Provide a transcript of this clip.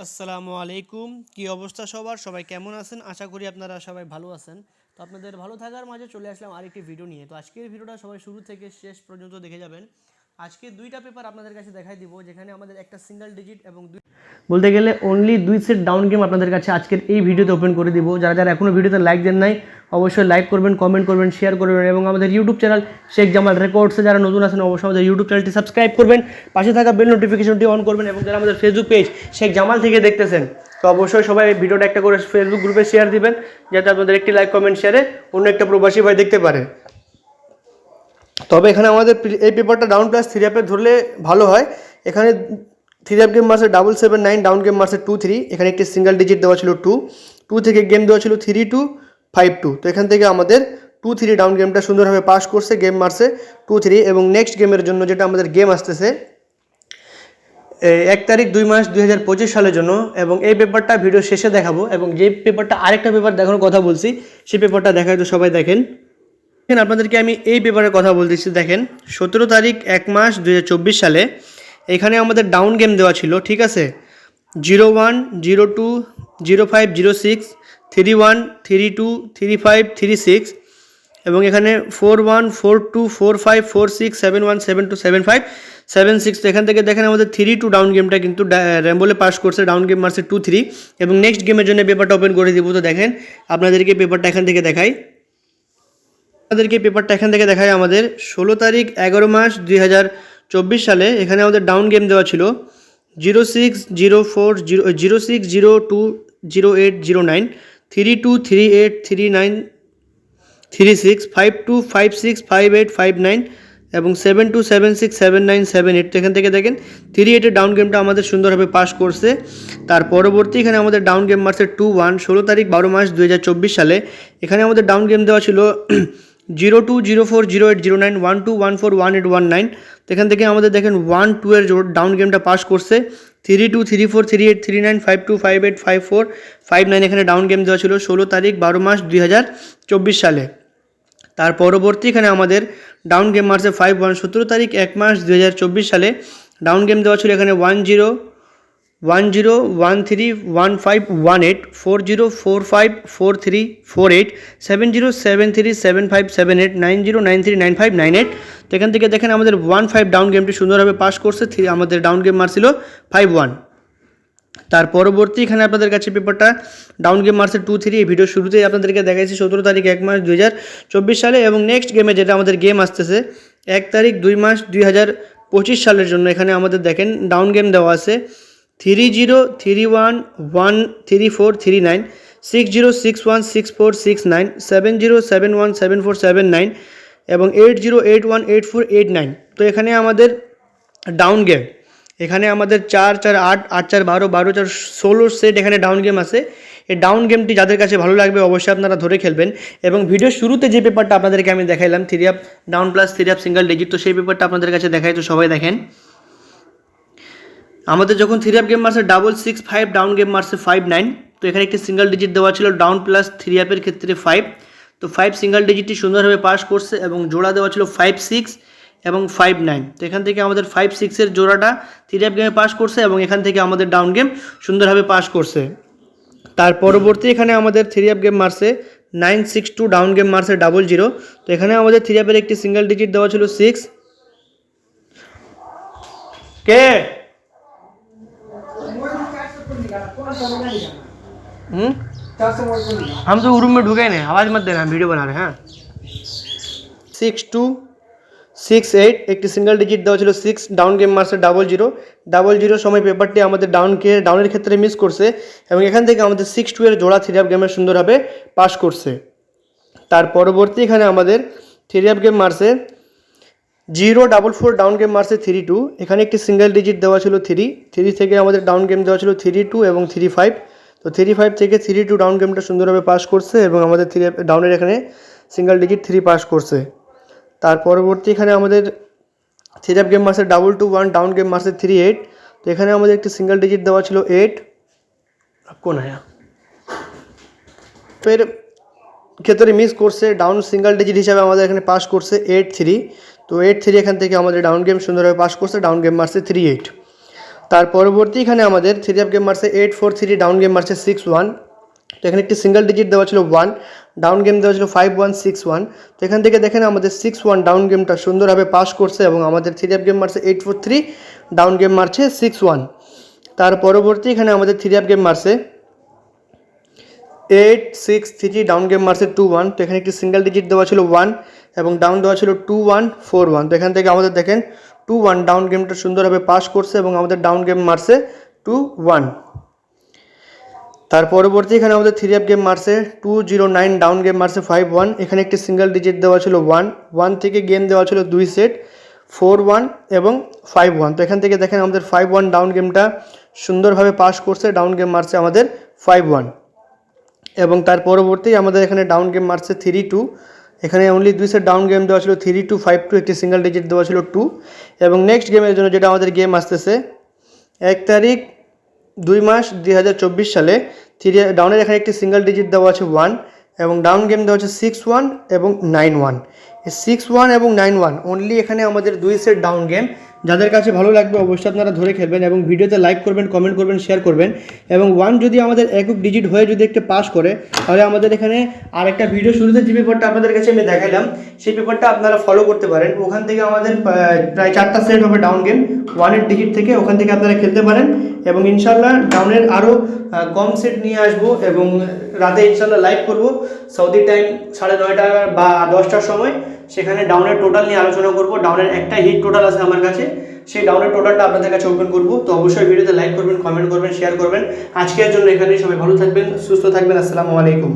আসসালামু আলাইকুম। কি অবস্থা সবার? সবাই কেমন আছেন? আশা করি আপনারা সবাই ভালো আছেন। তো আপনাদের ভালো থাকার মাঝে চলে আসলাম আরেকটি ভিডিও নিয়ে। তো আজকের ভিডিওটা সবাই শুরু থেকে শেষ পর্যন্ত দেখে যাবেন। আজকে দুইটা পেপার আপনাদের কাছে দেখাই দিব, যেখানে আমাদের একটা সিঙ্গেল ডিজিট এবং বলতে গেলে অনলি 2 সেট ডাউন গেম আপনাদের কাছে আজকের এই ভিডিওতে ওপেন করে দিব। যারা যারা এখনও ভিডিওতে লাইক দেন নাই, অবশ্যই লাইক করবেন, কমেন্ট করবেন, শেয়ার করবেন এবং আমাদের ইউটিউব চ্যানেল শেখ জামাল রেকর্ডসে যারা নতুন আছেন অবশ্যই আমাদের ইউটিউব চ্যানেলটি সাবস্ক্রাইব করবেন, পাশে থাকা বেল নোটিফিকেশনটি অন করবেন এবং যারা আমাদের ফেসবুক পেজ শেখ জামাল থেকে দেখতেছেন তো অবশ্যই সবাই ভিডিওটা একটা করে ফেসবুক গ্রুপে শেয়ার দিবেন, যাতে আপনাদের একটি লাইক কমেন্ট শেয়ারে অন্য একটা প্রবাসী ভাই দেখতে পারে। তবে এখানে আমাদের এই পেপারটা ডাউন প্লাস 3 অ্যাপে ধরলে ভালো হয়। এখানে 3 অ্যাপ গেম মার্সে 779, ডাউন গেম মার্সে 23, এখানে একটি সিঙ্গেল ডিজিট দেওয়া ছিল 2 থেকে গেম দেওয়া ছিল 3252। তো এখান থেকে আমাদের 23 ডাউন গেমটা সুন্দরভাবে পাস করছে গেম মার্সে 23। এবং নেক্সট গেমের জন্য যেটা আমাদের গেম আসতেছে 1 তারিখ 2 মাস 2025 সালের জন্য, এবং এই পেপারটা ভিডিও শেষে দেখাবো। এবং যে পেপারটা আরেকটা পেপার দেখানোর কথা বলছি সেই পেপারটা দেখায়, তো সবাই দেখেন। আপনাদেরকে আমি এই পেপারের কথা বলতেছি। দেখেন 17 তারিখ 1 মাস 2024 সালে এখানে আমাদের ডাউন গেম দেওয়া ছিল, ঠিক আছে। 01, 02, 05, 06, 31, 32, 35, 36 এবং এখানে 41, 42, 45, 46, 71, 72, 75, 76। তো এখান থেকে দেখেন আমাদের 3-2 ডাউন গেমটা কিন্তু র্যাম্বলে পাস করছে, ডাউন গেম মারছে 2-3। এবং নেক্সট গেমের জন্য পেপারটা ওপেন করে দিব। তো দেখেন আপনাদেরকে পেপারটা এখান থেকে দেখাই। আমাদের 16 তারিখ 11 মাস 2024 সালে এখানে আমাদের ডাউন গেম দেওয়া ছিল 06, 04, 06, 02, 08, 09, 32, 38, 39, 36, 52, 56, 58, 59 এবং 72, 76, 79, 78। তো এখান থেকে দেখেন 38 ডাউন গেমটা আমাদের সুন্দরভাবে পাস করছে। তার পরবর্তী এখানে আমাদের ডাউন গেম মারছে 21, 16 তারিখ 12 মাস 2024 সালে এখানে আমাদের ডাউন গেম দেওয়া ছিল 02, 04, 08, 09, 12, 14, 18, 19। তো এখান থেকে আমাদের দেখেন 1-2 এর ডাউন গেমটা পাস করছে। 32, 34, 38, 39, 52, 58, 54, 59 এখানে ডাউন গেম দেওয়া ছিল 16 তারিখ 12 মাস 2024 সালে। তার পরবর্তী এখানে আমাদের ডাউন গেম মারছে 51, 17 তারিখ 1 মাস 2024 সালে ডাউন গেম দেওয়া ছিল এখানে 10, 10, 13, 15, 18, 40, 45, 43, 48, 70, 73, 75, 78, 90, 93, 95, 98। তো এখান থেকে দেখেন আমাদের 15 ডাউন গেমটি সুন্দরভাবে পাস করছে। আমাদের ডাউন গেম মারছিল 51। তার পরবর্তী এখানে আপনাদের কাছে পেপারটা ডাউন গেম মারছে 2-3। এই ভিডিও শুরুতেই আপনাদেরকে দেখাইছি 17 তারিখ 1 মাস 2024 সালে। এবং নেক্সট গেমে যেটা আমাদের গেম আসতেছে 1 তারিখ 2 মাস 2025 সালের জন্য এখানে আমাদের দেখেন ডাউন গেম দেওয়া আছে 30, 31, 1, 34, 39, 60, 61, 64, 69, 70, 71, 74, 79 এবং 80, 81, 84, 89। তো এখানে আমাদের ডাউন গেম এখানে আমাদের 4, 4, 8, 8, 4, 12, 12, 4, 16 সেট এখানে ডাউন গেম আছে। এই ডাউন গেমটি যাদের কাছে ভালো লাগবে অবশ্যই আপনারা ধরে খেলবেন। এবং ভিডিও শুরুতে যে পেপারটা আপনাদেরকে আমি দেখাইলাম 3 app down plus 3 app single digit, তো সেই পেপারটা আপনাদের কাছে দেখাই, তো সবাই দেখেন। আমাদের যখন 3 অ্যাপ গেম মারছে 665, ডাউন গেম মারছে 59। তো এখানে একটি সিঙ্গেল ডিজিট দেওয়া ছিল ডাউন প্লাস 3 অ্যাপের ক্ষেত্রে 5। তো 5 সিঙ্গেল ডিজিটটি সুন্দরভাবে পাস করছে এবং জোড়া দেওয়া ছিল 5, 6 এবং 5, 9। তো এখান থেকে আমাদের 5, 6 এর জোড়াটা 3 অ্যাপ গেমে পাস করছে এবং এখান থেকে আমাদের ডাউন গেম সুন্দরভাবে পাস করছে। তার পরবর্তী এখানে আমাদের 3 অ্যাপ গেম মারছে 962, ডাউন গেম মারছে 00। তো এখানে আমাদের 3 অ্যাপের একটি সিঙ্গেল ডিজিট দেওয়া ছিল 6 কে हम तो रूम में ढुके नहीं, आवाज़ मत देना, वीडियो बना रहे हैं। 6268 একটি সিঙ্গেল ডিজিট দেওয়া ছিল 6, ডাউন গেম মারছে 00 সময় পেপারটি আমাদের ডাউনের ক্ষেত্রে মিস করছে এবং এখান থেকে আমাদের 62 এর জোড়া 3 অ্যাপ গেমের সুন্দরভাবে পাস করছে। তার পরবর্তী এখানে আমাদের 3 অ্যাপ গেম মারছে 044, ডাউন গেম মারছে 32। এখানে একটি সিঙ্গেল ডিজিট দেওয়া ছিল 3 থেকে আমাদের ডাউন গেম দেওয়া ছিল 32 এবং 35। তো 35 থেকে 32 ডাউন গেমটা সুন্দরভাবে পাস করছে এবং আমাদের 3 ডাউনের এখানে সিঙ্গেল ডিজিট 3 পাস করছে। তার পরবর্তী এখানে আমাদের 3 অ্যাপ গেম মারছে 221, ডাউন গেম মারছে 38। তো এখানে আমাদের একটি সিঙ্গেল ডিজিট দেওয়া ছিল 8। কোন হ্যাঁ ফের ক্ষেত্রে মিস করছে, ডাউন সিঙ্গেল ডিজিট হিসাবে আমাদের এখানে পাস করছে 8-3। তো 8-3 এখান থেকে আমাদের ডাউন গেম সুন্দরভাবে পাস করছে, ডাউন গেম মারছে 38। তার পরবর্তী এখানে আমাদের থ্রি অফ গেম মারছে 8-4-3, ডাউন গেম মারছে 6-1। তো এখানে একটি সিঙ্গেল ডিজিট দেওয়া ছিল 1, ডাউন গেম দেওয়া ছিল 5-1-6-1। তো এখান থেকে দেখেন আমাদের 6-1 ডাউন গেমটা সুন্দরভাবে পাস করছে এবং আমাদের থ্রি অফ গেম মারছে 8-4-3, ডাউন গেম মারছে 6-1। তার পরবর্তী এখানে আমাদের থ্রি অফ গেম মারছে 8-6-3, ডাউন গেম মারছে 2-1। তো এখানে একটি সিঙ্গেল ডিজিট দেওয়া ছিল 1 এবং ডাউন দেওয়া ছিল 2-1-4-1। তো এখান থেকে আমাদের দেখেন 2-1 ডাউন গেমটা সুন্দরভাবে পাস করছে এবং আমাদের ডাউন গেম মারছে 2-1। তার পরবর্তী এখানে আমাদের থ্রি অফ গেম মারছে 2-0-9, ডাউন গেম মারছে 5-1। এখানে একটি সিঙ্গেল ডিজিট দেওয়া ছিল 1 থেকে গেম দেওয়া ছিল 2 সেট 4-1 এবং 5-1। তো এখান থেকে দেখেন আমাদের 5-1 ডাউন গেমটা সুন্দরভাবে পাস করছে, ডাউন গেম মারছে আমাদের 5-1। এবং তার পরবর্তী আমাদের এখানে ডাউন গেম মারছে 3-2। এখানে অনলি 2 সেট ডাউন গেম দেওয়া ছিল 3-2, 5-2, একটি সিঙ্গেল ডিজিট দেওয়া ছিল 2। এবং নেক্সট গেমের জন্য যেটা আমাদের গেম আসতেছে 1 তারিখ 2 মাস 2024 সালে ডাউনের এখানে একটি সিঙ্গেল ডিজিট দেওয়া আছে 1 এবং ডাউন গেম দেওয়া আছে 6-1 এবং 9-1। এই 6-1 এবং 9-1 অনলি এখানে আমাদের 2 সেট ডাউন গেম। যাদের কাছে ভালো লাগবে অবশ্যই আপনারা ধরে খেলবেন এবং ভিডিওতে লাইক করবেন, কমেন্ট করবেন, শেয়ার করবেন। এবং 1 যদি আমাদের একক ডিজিট হয়ে যদি একটা পাস করে তাহলে আমাদের এখানে আরেকটা ভিডিও শুরুতে যে পেপারটা আপনাদের কাছে আমি দেখালাম সেই পেপারটা আপনারা ফলো করতে পারেন। ওখান থেকে আমাদের প্রায় 4টা সেট হবে ডাউন গেম 1-এর ডিজিট থেকে, ওখান থেকে আপনারা খেলতে পারেন। এবং ইনশাল্লাহ ডাউনের আরও কম সেট নিয়ে আসবো এবং রাতে ইনশাল্লাহ লাইভ করবো সৌদি টাইম 9:30 বা 10টার সময়। সেখানে ডাউনের টোটাল নিয়ে আলোচনা করবো। ডাউনের একটা হিট টোটাল আছে আমার কাছে, সেই ডাউনের টোটালটা আপনাদের কাছে ওপেন করবো। তো অবশ্যই ভিডিওতে লাইক করবেন, কমেন্ট করবেন, শেয়ার করবেন। আজকের জন্য এখানেই, সবাই ভালো থাকবেন, সুস্থ থাকবেন। আসসালামু আলাইকুম।